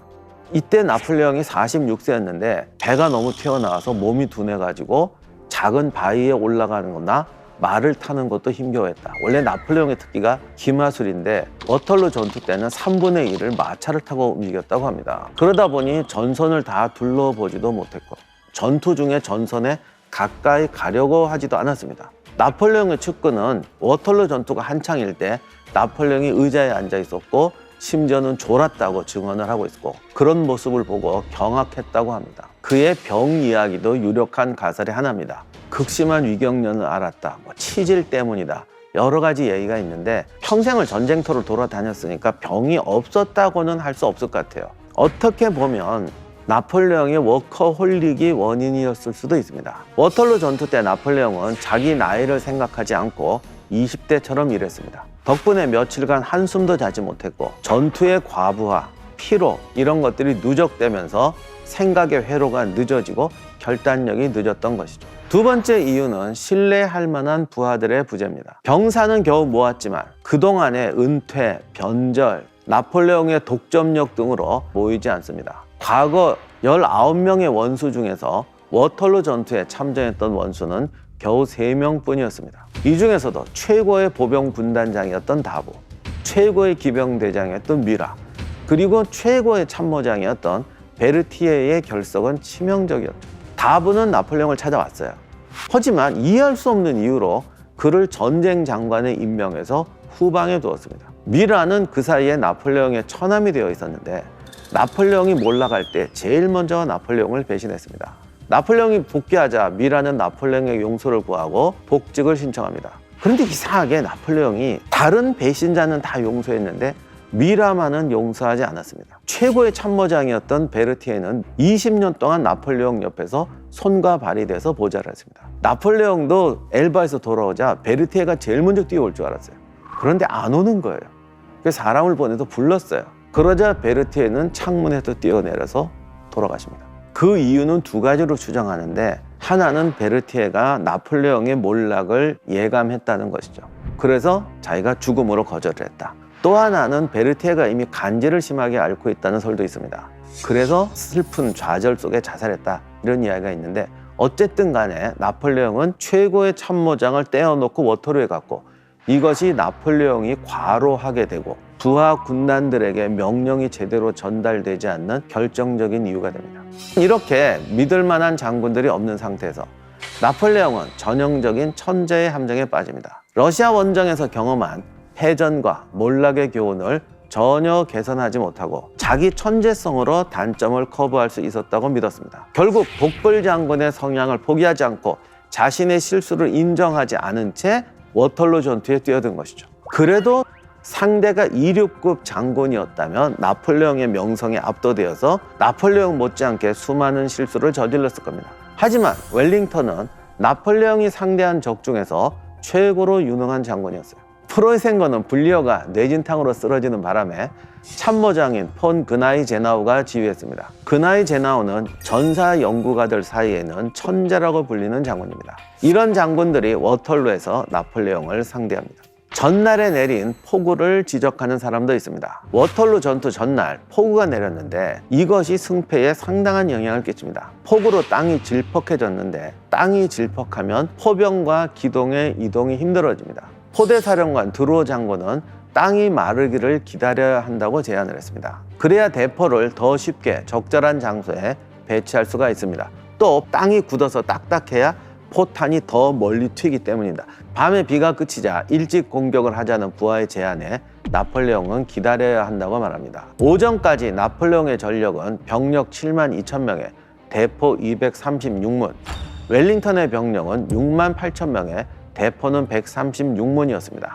이때 나폴레옹이 46세였는데 배가 너무 튀어나와서 몸이 둔해가지고 작은 바위에 올라가는 거나 말을 타는 것도 힘겨워했다. 원래 나폴레옹의 특기가 기마술인데 워털루 전투 때는 3분의 1을 마차를 타고 움직였다고 합니다. 그러다 보니 전선을 다 둘러보지도 못했고 전투 중에 전선에 가까이 가려고 하지도 않았습니다. 나폴레옹의 측근은 워털루 전투가 한창일 때 나폴레옹이 의자에 앉아 있었고 심지어는 졸았다고 증언을 하고 있고 그런 모습을 보고 경악했다고 합니다. 그의 병 이야기도 유력한 가설의 하나입니다. 극심한 위경련을 앓았다, 치질 때문이다, 여러 가지 얘기가 있는데 평생을 전쟁터를 돌아다녔으니까 병이 없었다고는 할 수 없을 것 같아요. 어떻게 보면 나폴레옹의 워커홀릭이 원인이었을 수도 있습니다. 워털루 전투 때 나폴레옹은 자기 나이를 생각하지 않고 20대처럼 일했습니다. 덕분에 며칠간 한숨도 자지 못했고 전투의 과부하, 피로 이런 것들이 누적되면서 생각의 회로가 늦어지고 결단력이 늦었던 것이죠. 두 번째 이유는 신뢰할 만한 부하들의 부재입니다. 병사는 겨우 모았지만 그동안의 은퇴, 변절, 나폴레옹의 독점력 등으로 모이지 않습니다. 과거 19명의 원수 중에서 워털루 전투에 참전했던 원수는 겨우 3명 뿐이었습니다. 이 중에서도 최고의 보병 군단장이었던 다부, 최고의 기병대장이었던 미라, 그리고 최고의 참모장이었던 베르티에의 결석은 치명적이었죠. 다부는 나폴레옹을 찾아왔어요. 하지만 이해할 수 없는 이유로 그를 전쟁 장관에 임명해서 후방에 두었습니다. 미라는 그 사이에 나폴레옹의 처남이 되어 있었는데 나폴레옹이 몰락할 때 제일 먼저 나폴레옹을 배신했습니다. 나폴레옹이 복귀하자 미라는 나폴레옹의 용서를 구하고 복직을 신청합니다. 그런데 이상하게 나폴레옹이 다른 배신자는 다 용서했는데 미라만은 용서하지 않았습니다. 최고의 참모장이었던 베르티에는 20년 동안 나폴레옹 옆에서 손과 발이 돼서 보좌를 했습니다. 나폴레옹도 엘바에서 돌아오자 베르티에가 제일 먼저 뛰어올 줄 알았어요. 그런데 안 오는 거예요. 그래서 사람을 보내서 불렀어요. 그러자 베르티에는 창문에서 뛰어내려서 돌아가십니다. 그 이유는 두 가지로 추정하는데, 하나는 베르티에가 나폴레옹의 몰락을 예감했다는 것이죠. 그래서 자기가 죽음으로 거절을 했다. 또 하나는 베르티에가 이미 간지를 심하게 앓고 있다는 설도 있습니다. 그래서 슬픈 좌절 속에 자살했다, 이런 이야기가 있는데, 어쨌든 간에 나폴레옹은 최고의 참모장을 떼어놓고 워터루에 갔고, 이것이 나폴레옹이 과로하게 되고 부하 군단들에게 명령이 제대로 전달되지 않는 결정적인 이유가 됩니다. 이렇게 믿을 만한 장군들이 없는 상태에서 나폴레옹은 전형적인 천재의 함정에 빠집니다. 러시아 원정에서 경험한 패전과 몰락의 교훈을 전혀 개선하지 못하고 자기 천재성으로 단점을 커버할 수 있었다고 믿었습니다. 결국 복벌 장군의 성향을 포기하지 않고 자신의 실수를 인정하지 않은 채 워털루 전투에 뛰어든 것이죠. 그래도 상대가 이륙급 장군이었다면 나폴레옹의 명성에 압도되어서 나폴레옹 못지않게 수많은 실수를 저질렀을 겁니다. 하지만 웰링턴은 나폴레옹이 상대한 적 중에서 최고로 유능한 장군이었어요. 프로이센거는 불리어가 뇌진탕으로 쓰러지는 바람에 참모장인 폰 그나이제나우가 지휘했습니다. 그나이제나우는 전사 연구가들 사이에는 천재라고 불리는 장군입니다. 이런 장군들이 워털루에서 나폴레옹을 상대합니다. 전날에 내린 폭우를 지적하는 사람도 있습니다. 워털루 전투 전날 폭우가 내렸는데 이것이 승패에 상당한 영향을 끼칩니다. 폭우로 땅이 질퍽해졌는데, 땅이 질퍽하면 포병과 기동의 이동이 힘들어집니다. 포대사령관 드루어 장군은 땅이 마르기를 기다려야 한다고 제안을 했습니다. 그래야 대포를 더 쉽게 적절한 장소에 배치할 수가 있습니다. 또 땅이 굳어서 딱딱해야 포탄이 더 멀리 튀기 때문입니다. 밤에 비가 그치자 일찍 공격을 하자는 부하의 제안에 나폴레옹은 기다려야 한다고 말합니다. 오전까지 나폴레옹의 전력은 병력 7만 2천 명에 대포 236문, 웰링턴의 병력은 6만 8천 명에 대포는 136문이었습니다.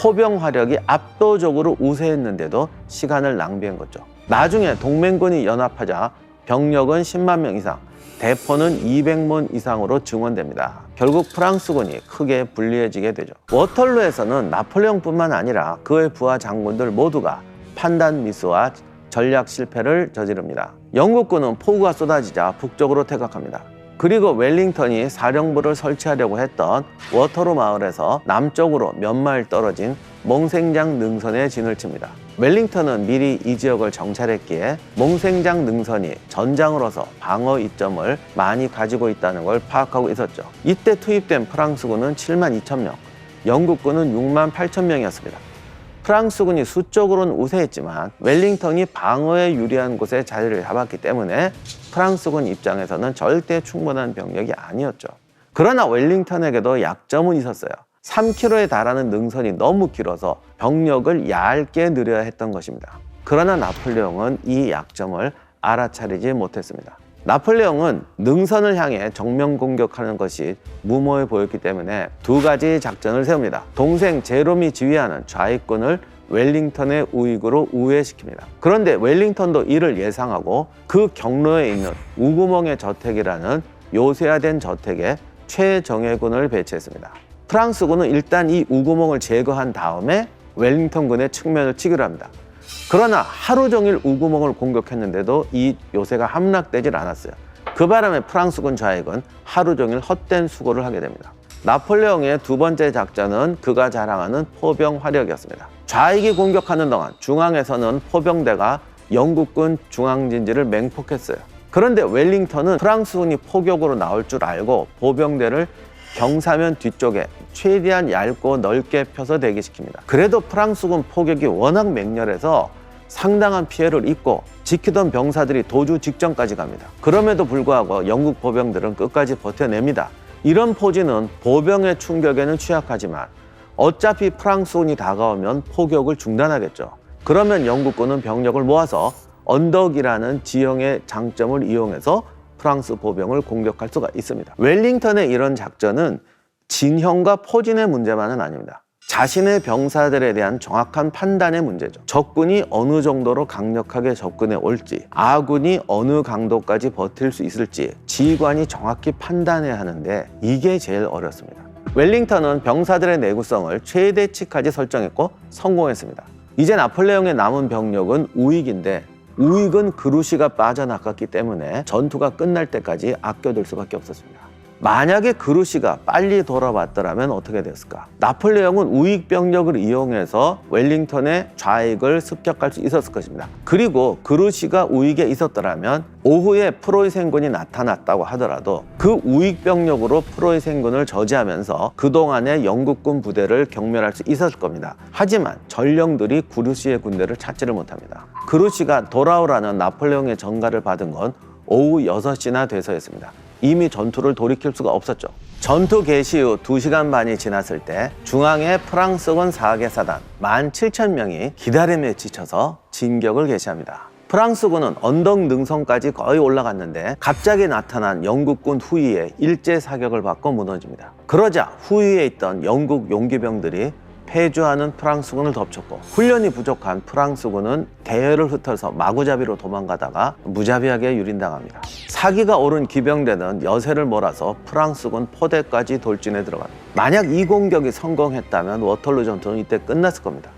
포병 화력이 압도적으로 우세했는데도 시간을 낭비한 거죠. 나중에 동맹군이 연합하자 병력은 10만 명 이상, 대포는 200문 이상으로 증원됩니다. 결국 프랑스군이 크게 불리해지게 되죠. 워털루에서는 나폴레옹뿐만 아니라 그의 부하 장군들 모두가 판단 미스와 전략 실패를 저지릅니다. 영국군은 폭우가 쏟아지자 북쪽으로 퇴각합니다. 그리고 웰링턴이 사령부를 설치하려고 했던 워터루 마을에서 남쪽으로 몇 마일 떨어진 몽생장 능선에 진을 칩니다. 웰링턴은 미리 이 지역을 정찰했기에 몽생장 능선이 전장으로서 방어 이점을 많이 가지고 있다는 걸 파악하고 있었죠. 이때 투입된 프랑스군은 7만 2천 명, 영국군은 6만 8천 명이었습니다. 프랑스군이 수적으로는 우세했지만 웰링턴이 방어에 유리한 곳에 자리를 잡았기 때문에 프랑스군 입장에서는 절대 충분한 병력이 아니었죠. 그러나 웰링턴에게도 약점은 있었어요. 3km에 달하는 능선이 너무 길어서 병력을 얇게 늘려야 했던 것입니다. 그러나 나폴레옹은 이 약점을 알아차리지 못했습니다. 나폴레옹은 능선을 향해 정면 공격하는 것이 무모해 보였기 때문에 두 가지 작전을 세웁니다. 동생 제롬이 지휘하는 좌익군을 웰링턴의 우익으로 우회시킵니다. 그런데 웰링턴도 이를 예상하고 그 경로에 있는 우구멍의 저택이라는 요새화된 저택에 최정예군을 배치했습니다. 프랑스군은 일단 이 우구멍을 제거한 다음에 웰링턴군의 측면을 치기로 합니다. 그러나 하루 종일 우구멍을 공격했는데도 이 요새가 함락되질 않았어요. 그 바람에 프랑스군 좌익은 하루 종일 헛된 수고를 하게 됩니다. 나폴레옹의 두 번째 작전은 그가 자랑하는 포병 화력이었습니다. 좌익이 공격하는 동안 중앙에서는 포병대가 영국군 중앙진지를 맹폭했어요. 그런데 웰링턴은 프랑스군이 포격으로 나올 줄 알고 보병대를 경사면 뒤쪽에 최대한 얇고 넓게 펴서 대기시킵니다. 그래도 프랑스군 포격이 워낙 맹렬해서 상당한 피해를 입고 지키던 병사들이 도주 직전까지 갑니다. 그럼에도 불구하고 영국 보병들은 끝까지 버텨냅니다. 이런 포진은 보병의 충격에는 취약하지만 어차피 프랑스군이 다가오면 포격을 중단하겠죠. 그러면 영국군은 병력을 모아서 언덕이라는 지형의 장점을 이용해서 프랑스 보병을 공격할 수가 있습니다. 웰링턴의 이런 작전은 진형과 포진의 문제만은 아닙니다. 자신의 병사들에 대한 정확한 판단의 문제죠. 적군이 어느 정도로 강력하게 접근해 올지, 아군이 어느 강도까지 버틸 수 있을지 지휘관이 정확히 판단해야 하는데 이게 제일 어렵습니다. 웰링턴은 병사들의 내구성을 최대치까지 설정했고 성공했습니다. 이제 나폴레옹의 남은 병력은 우익인데 우익은 그루시가 빠져나갔기 때문에 전투가 끝날 때까지 아껴둘 수밖에 없었습니다. 만약에 그루시가 빨리 돌아왔더라면 어떻게 됐을까? 나폴레옹은 우익 병력을 이용해서 웰링턴의 좌익을 습격할 수 있었을 것입니다. 그리고 그루시가 우익에 있었더라면 오후에 프로이센군이 나타났다고 하더라도 그 우익 병력으로 프로이센군을 저지하면서 그동안의 영국군 부대를 경멸할 수 있었을 겁니다. 하지만 전령들이 그루시의 군대를 찾지를 못합니다. 그루시가 돌아오라는 나폴레옹의 전가를 받은 건 오후 6시나 돼서였습니다. 이미 전투를 돌이킬 수가 없었죠. 전투 개시 후 2시간 반이 지났을 때 중앙의 프랑스군 4개 사단 17,000명이 기다림에 지쳐서 진격을 개시합니다. 프랑스군은 언덕 능선까지 거의 올라갔는데 갑자기 나타난 영국군 후위에 일제 사격을 받고 무너집니다. 그러자 후위에 있던 영국 용기병들이 패주하는 프랑스군을 덮쳤고 훈련이 부족한 프랑스군은 대열을 흩어서 마구잡이로 도망가다가 무자비하게 유린당합니다. 사기가 오른 기병대는 여세를 몰아서 프랑스군 포대까지 돌진해 들어갑니다. 만약 이 공격이 성공했다면 워털루 전투는 이때 끝났을 겁니다.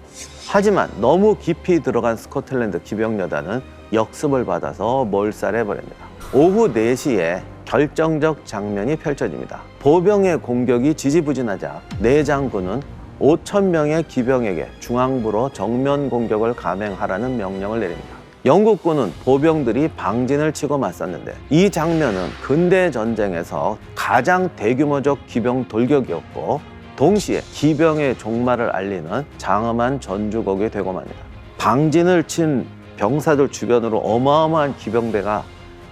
하지만 너무 깊이 들어간 스코틀랜드 기병여단은 역습을 받아서 몰살해버립니다. 오후 4시에 결정적 장면이 펼쳐집니다. 보병의 공격이 지지부진하자 내장군은 5,000명의 기병에게 중앙부로 정면 공격을 감행하라는 명령을 내립니다. 영국군은 보병들이 방진을 치고 맞섰는데 이 장면은 근대 전쟁에서 가장 대규모적 기병 돌격이었고 동시에 기병의 종말을 알리는 장엄한 전주곡이 되고 맙니다. 방진을 친 병사들 주변으로 어마어마한 기병대가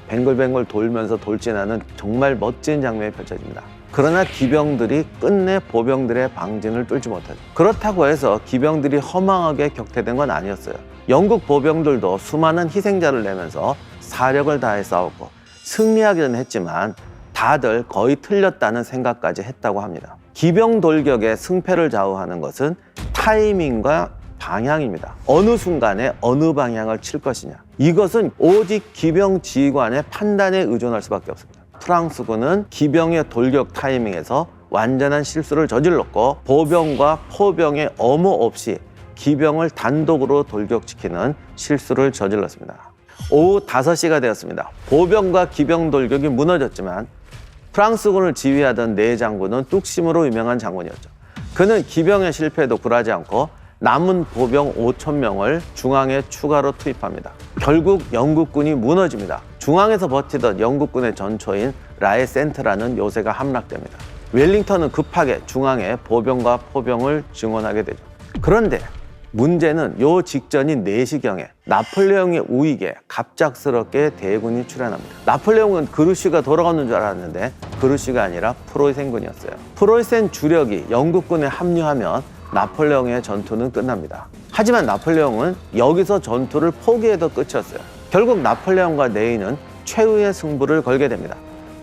뱅글뱅글 돌면서 돌진하는 정말 멋진 장면이 펼쳐집니다. 그러나 기병들이 끝내 보병들의 방진을 뚫지 못하죠. 그렇다고 해서 기병들이 허망하게 격퇴된 건 아니었어요. 영국 보병들도 수많은 희생자를 내면서 사력을 다해 싸웠고 승리하기는 했지만 다들 거의 틀렸다는 생각까지 했다고 합니다. 기병 돌격의 승패를 좌우하는 것은 타이밍과 방향입니다. 어느 순간에 어느 방향을 칠 것이냐. 이것은 오직 기병 지휘관의 판단에 의존할 수밖에 없습니다. 프랑스군은 기병의 돌격 타이밍에서 완전한 실수를 저질렀고 보병과 포병의 엄호 없이 기병을 단독으로 돌격시키는 실수를 저질렀습니다. 오후 5시가 되었습니다. 보병과 기병 돌격이 무너졌지만 프랑스군을 지휘하던 내장군은 뚝심으로 유명한 장군이었죠. 그는 기병의 실패에도 굴하지 않고 남은 보병 5,000명을 중앙에 추가로 투입합니다. 결국 영국군이 무너집니다. 중앙에서 버티던 영국군의 전초인 라에센트라는 요새가 함락됩니다. 웰링턴은 급하게 중앙에 보병과 포병을 증원하게 되죠. 그런데 문제는 요 직전인 4시경에 나폴레옹의 우익에 갑작스럽게 대군이 출현합니다. 나폴레옹은 그루시가 돌아오는 줄 알았는데 그루시가 아니라 프로이센군이었어요. 프로이센 주력이 영국군에 합류하면 나폴레옹의 전투는 끝납니다. 하지만 나폴레옹은 여기서 전투를 포기해도 끝이었어요. 결국 나폴레옹과 네이는 최후의 승부를 걸게 됩니다.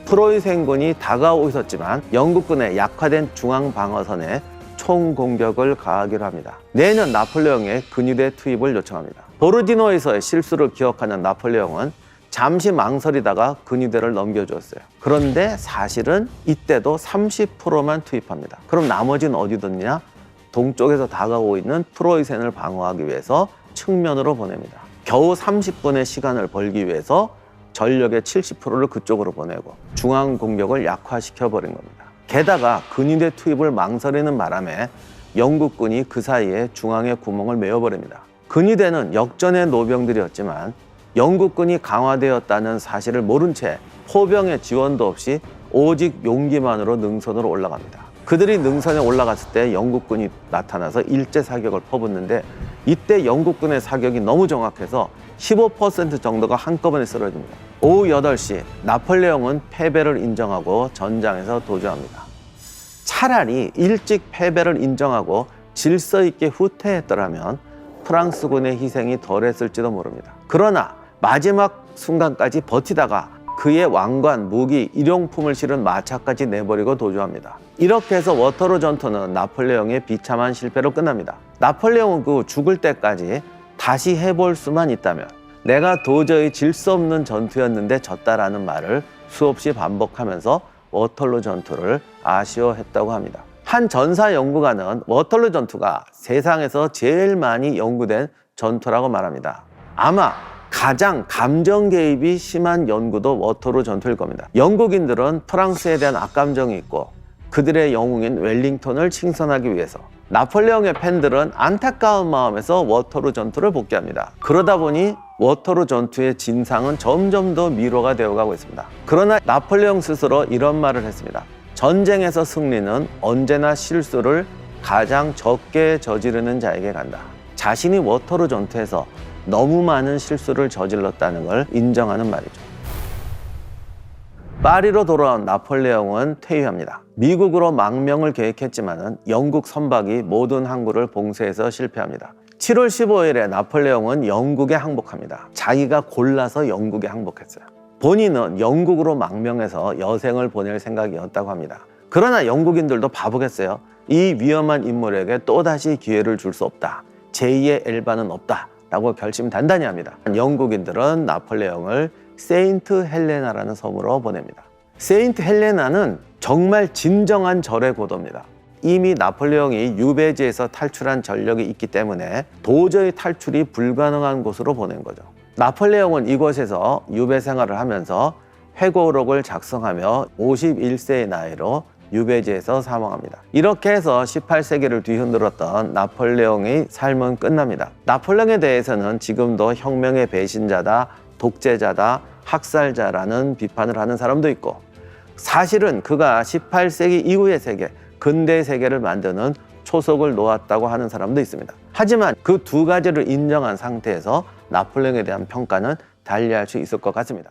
프로이센군이 다가오고 있었지만 영국군의 약화된 중앙 방어선에 총공격을 가하기로 합니다. 네이는 나폴레옹의 근위대 투입을 요청합니다. 보르디노에서의 실수를 기억하는 나폴레옹은 잠시 망설이다가 근위대를 넘겨주었어요. 그런데 사실은 이때도 30%만 투입합니다. 그럼 나머지는 어디 뒀냐? 동쪽에서 다가오고 있는 프로이센을 방어하기 위해서 측면으로 보냅니다. 겨우 30분의 시간을 벌기 위해서 전력의 70%를 그쪽으로 보내고 중앙 공격을 약화시켜버린 겁니다. 게다가 근위대 투입을 망설이는 바람에 영국군이 그 사이에 중앙에 구멍을 메워버립니다. 근위대는 역전의 노병들이었지만 영국군이 강화되었다는 사실을 모른 채 포병의 지원도 없이 오직 용기만으로 능선으로 올라갑니다. 그들이 능선에 올라갔을 때 영국군이 나타나서 일제 사격을 퍼붓는데 이때 영국군의 사격이 너무 정확해서 15% 정도가 한꺼번에 쓰러집니다. 오후 8시 나폴레옹은 패배를 인정하고 전장에서 도주합니다. 차라리 일찍 패배를 인정하고 질서 있게 후퇴했더라면 프랑스군의 희생이 덜했을지도 모릅니다. 그러나 마지막 순간까지 버티다가 그의 왕관, 무기, 일용품을 실은 마차까지 내버리고 도주합니다. 이렇게 해서 워터루 전투는 나폴레옹의 비참한 실패로 끝납니다. 나폴레옹은 그 죽을 때까지 다시 해볼 수만 있다면, 내가 도저히 질 수 없는 전투였는데 졌다라는 말을 수없이 반복하면서 워털루 전투를 아쉬워했다고 합니다. 한 전사 연구가는 워털루 전투가 세상에서 제일 많이 연구된 전투라고 말합니다. 아마 가장 감정 개입이 심한 연구도 워터루 전투일 겁니다. 영국인들은 프랑스에 대한 악감정이 있고 그들의 영웅인 웰링턴을 칭송하기 위해서, 나폴레옹의 팬들은 안타까운 마음에서 워터루 전투를 복귀합니다. 그러다 보니 워터루 전투의 진상은 점점 더 미로가 되어가고 있습니다. 그러나 나폴레옹 스스로 이런 말을 했습니다. 전쟁에서 승리는 언제나 실수를 가장 적게 저지르는 자에게 간다. 자신이 워터루 전투에서 너무 많은 실수를 저질렀다는 걸 인정하는 말이죠. 파리로 돌아온 나폴레옹은 퇴위합니다. 미국으로 망명을 계획했지만 영국 선박이 모든 항구를 봉쇄해서 실패합니다. 7월 15일에 나폴레옹은 영국에 항복합니다. 자기가 골라서 영국에 항복했어요. 본인은 영국으로 망명해서 여생을 보낼 생각이었다고 합니다. 그러나 영국인들도 바보겠어요. 이 위험한 인물에게 또다시 기회를 줄 수 없다. 제2의 엘바는 없다. 라고 결심 단단히 합니다. 영국인들은 나폴레옹을 세인트 헬레나라는 섬으로 보냅니다. 세인트 헬레나는 정말 진정한 절의 고도입니다. 이미 나폴레옹이 유배지에서 탈출한 전력이 있기 때문에 도저히 탈출이 불가능한 곳으로 보낸 거죠. 나폴레옹은 이곳에서 유배 생활을 하면서 회고록을 작성하며 51세의 나이로 유배지에서 사망합니다. 이렇게 해서 18세기를 뒤흔들었던 나폴레옹의 삶은 끝납니다. 나폴레옹에 대해서는 지금도 혁명의 배신자다, 독재자다, 학살자라는 비판을 하는 사람도 있고, 사실은 그가 18세기 이후의 세계, 근대 세계를 만드는 초석을 놓았다고 하는 사람도 있습니다. 하지만 그 두 가지를 인정한 상태에서 나폴레옹에 대한 평가는 달리할 수 있을 것 같습니다.